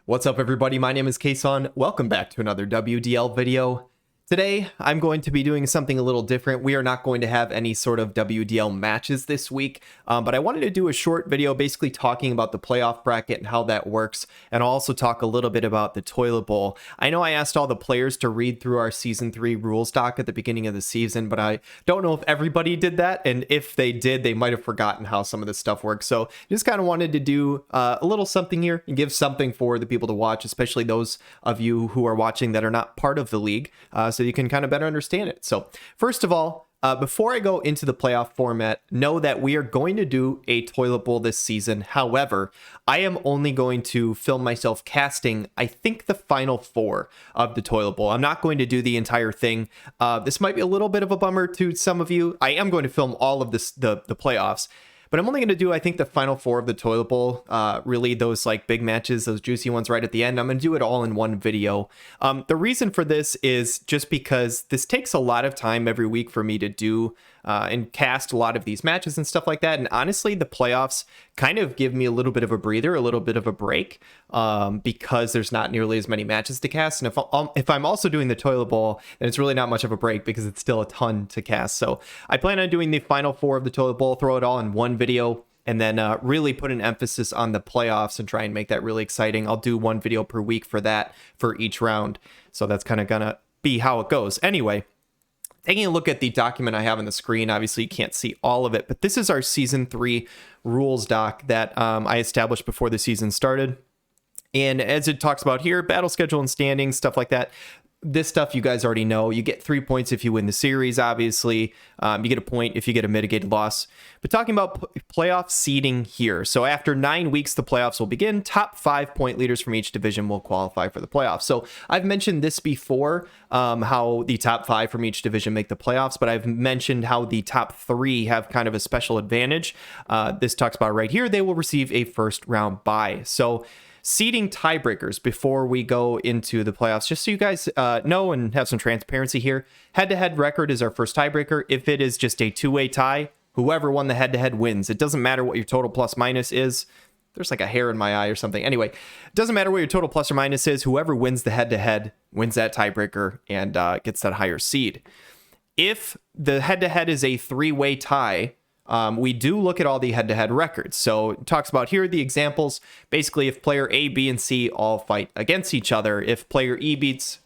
What's up, everybody? My name is Kason. Welcome back to another WDL video. Today, I'm going to be doing something a little different. We are not going to have any sort of WDL matches this week, but I wanted to do a short video basically talking about the playoff bracket and how that works, and I'll also talk a little bit about the toilet bowl. I know I asked all the players to read through our Season 3 rules doc at the beginning of the season, but I don't know if everybody did that, and if they did, they might have forgotten how some of this stuff works. So just kind of wanted to do a little something here and give something for the people to watch, especially those of you who are watching that are not part of the league, so you can kind of better understand it. So first of all, before I go into the playoff format, know that we are going to do a toilet bowl this season. However, I am only going to film myself casting, I think, the final four of the toilet bowl. I'm not going to do the entire thing. This might be a little bit of a bummer to some of you. I am going to film all of this, the playoffs. But I'm only going to do, I think, the final four of the toilet bowl, really those like big matches, those juicy ones right at the end. I'm going to do it all in one video. The reason for this is just because this takes a lot of time every week for me to do and cast a lot of these matches and stuff like that. And honestly, the playoffs kind of give me a little bit of a breather, a little bit of a break, because there's not nearly as many matches to cast. And if I'm also doing the toilet bowl, then it's really not much of a break because it's still a ton to cast. So I plan on doing the final four of the toilet bowl, throw it all in one video, and then really put an emphasis on the playoffs and try and make that really exciting. I'll do one video per week for that for each round. So that's kind of gonna be how it goes. Anyway, taking a look at the document I have on the screen, obviously you can't see all of it, but this is our Season 3 rules doc that I established before the season started. And as it talks about here, battle schedule and standings, stuff like that. This stuff you guys already know. You get 3 points if you win the series, obviously. You get a point if you get a mitigated loss. But talking about playoff seeding here. So after 9 weeks, the playoffs will begin. Top 5 point leaders from each division will qualify for the playoffs. So I've mentioned this before, how the top 5 from each division make the playoffs, but I've mentioned how the top 3 have kind of a special advantage. This talks about right here. They will receive a first round bye. So seeding tiebreakers before we go into the playoffs, just so you guys know and have some transparency here. Head-to-head record is our first tiebreaker. If it is just a two-way tie, whoever won the head-to-head wins. It doesn't matter what your total plus minus is. There's like a hair in my eye or something. Anyway, it doesn't matter what your total plus or minus is. Whoever wins the head-to-head wins that tiebreaker and gets that higher seed. If the head-to-head is a three-way tie, we do look at all the head-to-head records. So it talks about here the examples. Basically, if player A, B, and C all fight against each other, if player A beats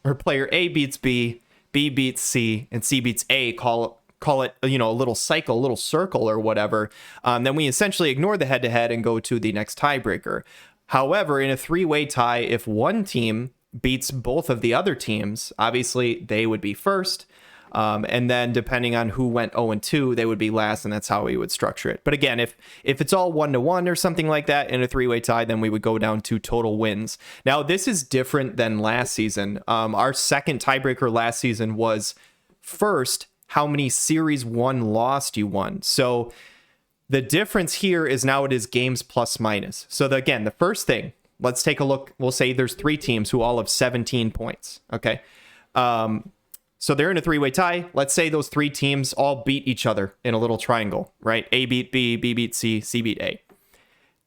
B, B beats C, and C beats A, call it, you know, a little cycle, a little circle or whatever, then we essentially ignore the head-to-head and go to the next tiebreaker. However, in a three-way tie, if one team beats both of the other teams, obviously they would be first. And then depending on who went 0-2, they would be last, and that's how we would structure it. But again, if it's all 1-1 or something like that in a three-way tie, then we would go down to total wins. Now, this is different than last season. Our second tiebreaker last season was first, how many series 1 lost you won. So the difference here is now it is games plus minus. So again, the first thing, let's take a look. We'll say there's 3 teams who all have 17 points. Okay. So they're in a three-way tie. Let's say those 3 teams all beat each other in a little triangle, right? A beat B, B beat C, C beat A.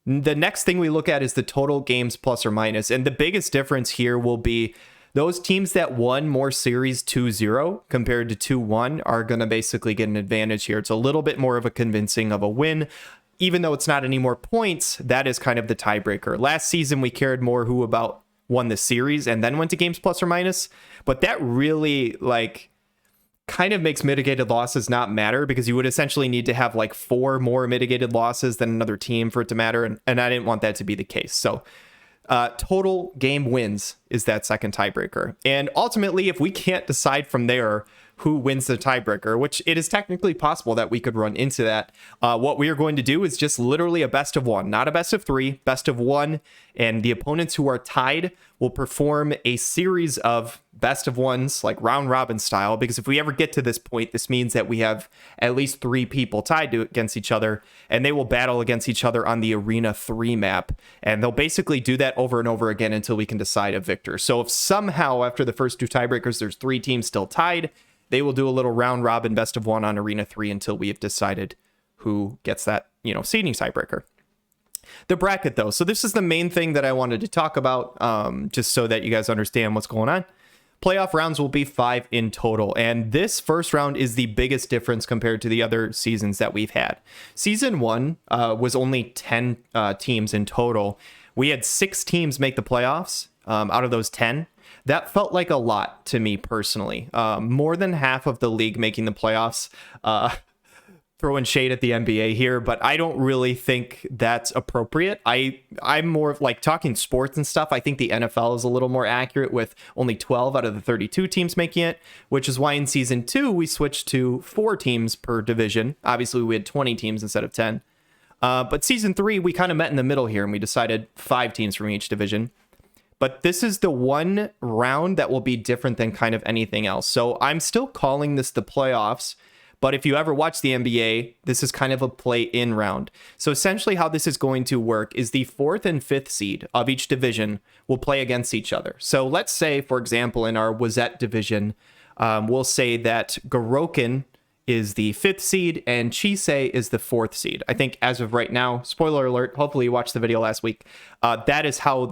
The next thing we look at is the total games plus or minus. And the biggest difference here will be those teams that won more series 2-0 compared to 2-1 are going to basically get an advantage here. It's a little bit more of a convincing of a win. Even though it's not any more points, that is kind of the tiebreaker. Last season, we cared more who about won the series and then went to games plus or minus, but that really kind of makes mitigated losses not matter, because you would essentially need to have like 4 more mitigated losses than another team for it to matter, and I didn't want that to be the case. So total game wins is that second tiebreaker, and ultimately if we can't decide from there who wins the tiebreaker, which it is technically possible that we could run into that, what we are going to do is just literally a best of 1, not a best of 3, best of 1, and the opponents who are tied will perform a series of best of 1s, like round robin style, because if we ever get to this point, this means that we have at least 3 people tied against each other, and they will battle against each other on the Arena 3 map, and they'll basically do that over and over again until we can decide a victor. So if somehow after the first 2 tiebreakers there's 3 teams still tied, they will do a little round robin best of 1 on Arena 3 until we have decided who gets that, seeding tiebreaker. The bracket, though. So this is the main thing that I wanted to talk about, just so that you guys understand what's going on. Playoff rounds will be 5 in total, and this first round is the biggest difference compared to the other seasons that we've had. Season 1 was only 10 teams in total. We had 6 teams make the playoffs out of those 10. That felt like a lot to me personally. More than half of the league making the playoffs. Throwing shade at the NBA here, but I don't really think that's appropriate. I'm more of like talking sports and stuff. I think the NFL is a little more accurate with only 12 out of the 32 teams making it, which is why in season 2 we switched to 4 teams per division. Obviously we had 20 teams instead of 10. But season 3 we kind of met in the middle here and we decided 5 teams from each division. But this is the one round that will be different than kind of anything else. So I'm still calling this the playoffs. But if you ever watch the NBA, this is kind of a play-in round. So essentially how this is going to work is the 4th and 5th seed of each division will play against each other. So let's say, for example, in our Wazette division, we'll say that Gorokin is the 5th seed and Chisei is the 4th seed. I think as of right now, spoiler alert, hopefully you watched the video last week, that is how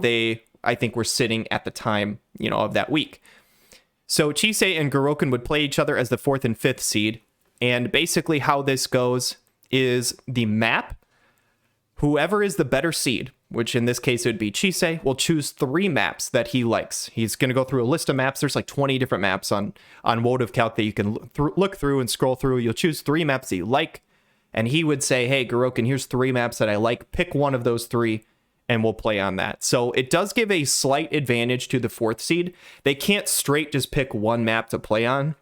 I think were sitting at the time, of that week. So Chisei and Gorokin would play each other as the 4th and 5th seed. And basically how this goes is the map, whoever is the better seed, which in this case it would be Chisei, will choose 3 maps that he likes. He's going to go through a list of maps. There's like 20 different maps on Votive Calc that you can look through and scroll through. You'll choose 3 maps that you like. And he would say, hey, Gorokin, here's 3 maps that I like. Pick one of those 3 and we'll play on that. So it does give a slight advantage to the 4th seed. They can't straight just pick one map to play on.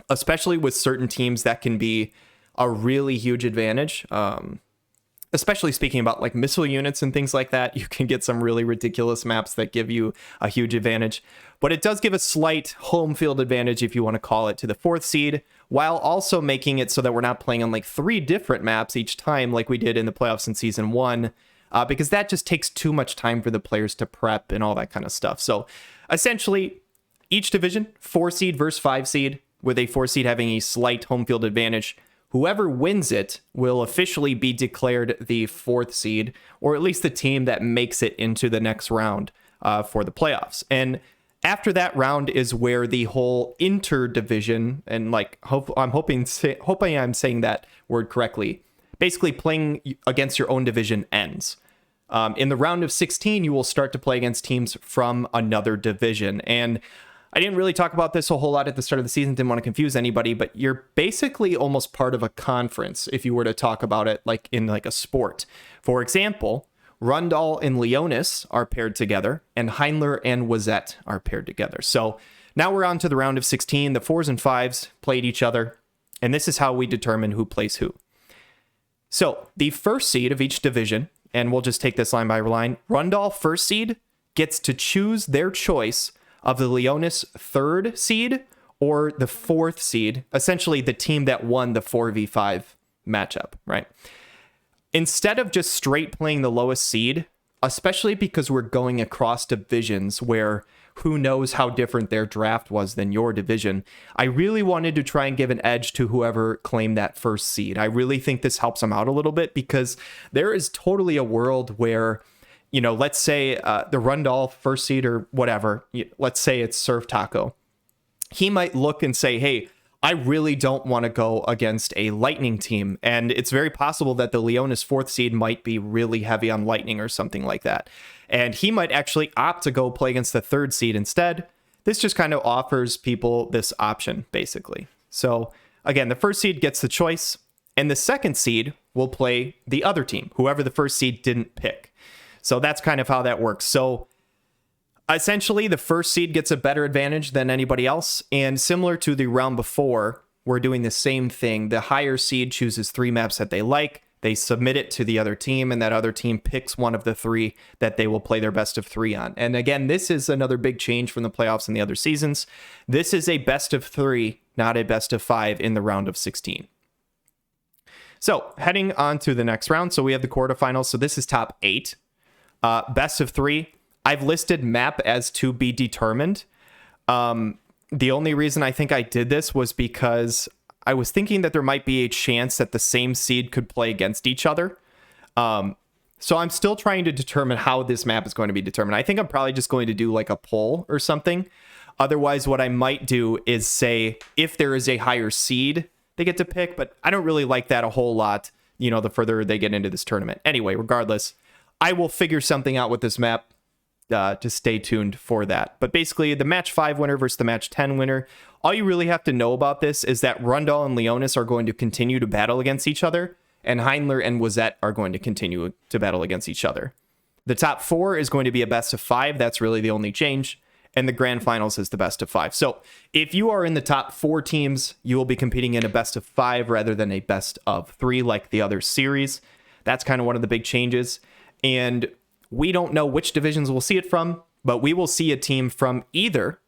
Especially with certain teams, that can be a really huge advantage. Especially speaking about like missile units and things like that, you can get some really ridiculous maps that give you a huge advantage. But it does give a slight home field advantage, if you want to call it, to the 4th seed, while also making it so that we're not playing on like 3 different maps each time like we did in the playoffs in season 1, because that just takes too much time for the players to prep and all that kind of stuff. So essentially, each division, 4 seed versus 5 seed, with a 4 seed having a slight home field advantage. Whoever wins it will officially be declared the 4th seed, or at least the team that makes it into the next round for the playoffs. And after that round is where the whole interdivision, and like I'm hoping I'm saying that word correctly, basically playing against your own division ends. In the round of 16, you will start to play against teams from another division. And I didn't really talk about this a whole lot at the start of the season, didn't want to confuse anybody, but you're basically almost part of a conference if you were to talk about it like in like a sport. For example, Rundal and Leonis are paired together, and Heinler and Wazette are paired together. So now we're on to the round of 16. The 4s and 5s played each other, and this is how we determine who plays who. So the 1st seed of each division, and we'll just take this line by line, Rundal 1st seed gets to choose their choice of the Leonis 3rd seed or the 4th seed, essentially the team that won the 4v5 matchup, right? Instead of just straight playing the lowest seed, especially because we're going across divisions where who knows how different their draft was than your division, I really wanted to try and give an edge to whoever claimed that 1st seed. I really think this helps them out a little bit because there is totally a world where, let's say the Rundal 1st seed or whatever, let's say it's Surf Taco. He might look and say, hey, I really don't want to go against a Lightning team. And it's very possible that the Leonis 4th seed might be really heavy on Lightning or something like that. And he might actually opt to go play against the 3rd seed instead. This just kind of offers people this option, basically. So again, the 1st seed gets the choice, and the 2nd seed will play the other team, whoever the 1st seed didn't pick. So that's kind of how that works. So essentially, the 1st seed gets a better advantage than anybody else. And similar to the round before, we're doing the same thing. The higher seed chooses 3 maps that they like. They submit it to the other team, and that other team picks one of the 3 that they will play their best of 3 on. And again, this is another big change from the playoffs and the other seasons. This is a best of 3, not a best of 5 in the round of 16. So heading on to the next round. So we have the quarterfinals. So this is top 8. Best of 3. I've listed map as to be determined. The only reason I think I did this was because I was thinking that there might be a chance that the same seed could play against each other. So I'm still trying to determine how this map is going to be determined. I think I'm probably just going to do like a poll or something. Otherwise, what I might do is say if there is a higher seed, they get to pick, but I don't really like that a whole lot, you know, the further they get into this tournament. Anyway, regardless, I will figure something out with this map. Just stay tuned for that. But basically, the match 5 winner versus the match 10 winner, all you really have to know about this is that Rundle and Leonis are going to continue to battle against each other, and Heinler and Wazette are going to continue to battle against each other. The top 4 is going to be a best of 5. That's really the only change. And the grand finals is the best of 5. So if you are in the top 4 teams, you will be competing in a best of 5 rather than a best of 3 like the other series. That's kind of one of the big changes. And we don't know which divisions we'll see it from, but we will see a team from either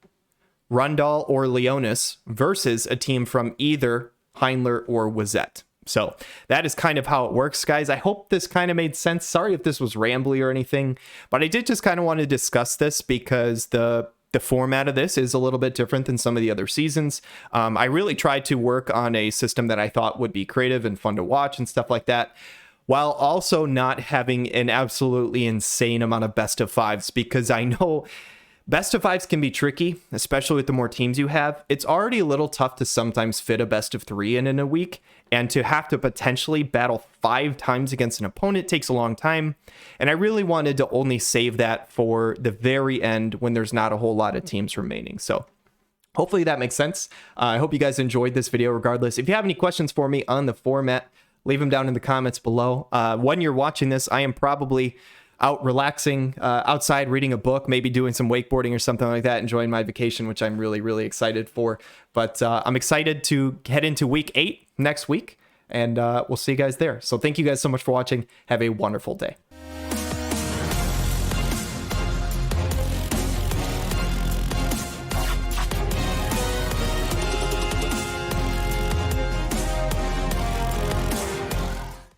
Rundle or Leonis versus a team from either Heinler or Wazette. So that is kind of how it works, guys. I hope this kind of made sense. Sorry if this was rambly or anything, but I did just kind of want to discuss this because the format of this is a little bit different than some of the other seasons. I really tried to work on a system that I thought would be creative and fun to watch and stuff like that, while also not having an absolutely insane amount of best of 5s, because I know best of 5s can be tricky, especially with the more teams you have. It's already a little tough to sometimes fit a best of 3 in a week, and to have to potentially battle 5 times against an opponent takes a long time. And I really wanted to only save that for the very end when there's not a whole lot of teams remaining. So hopefully that makes sense. I hope you guys enjoyed this video regardless. If you have any questions for me on the format, leave them down in the comments below. When you're watching this, I am probably out relaxing outside, reading a book, maybe doing some wakeboarding or something like that, enjoying my vacation, which I'm really, really excited for. But I'm excited to head into week 8 next week, and we'll see you guys there. So thank you guys so much for watching. Have a wonderful day.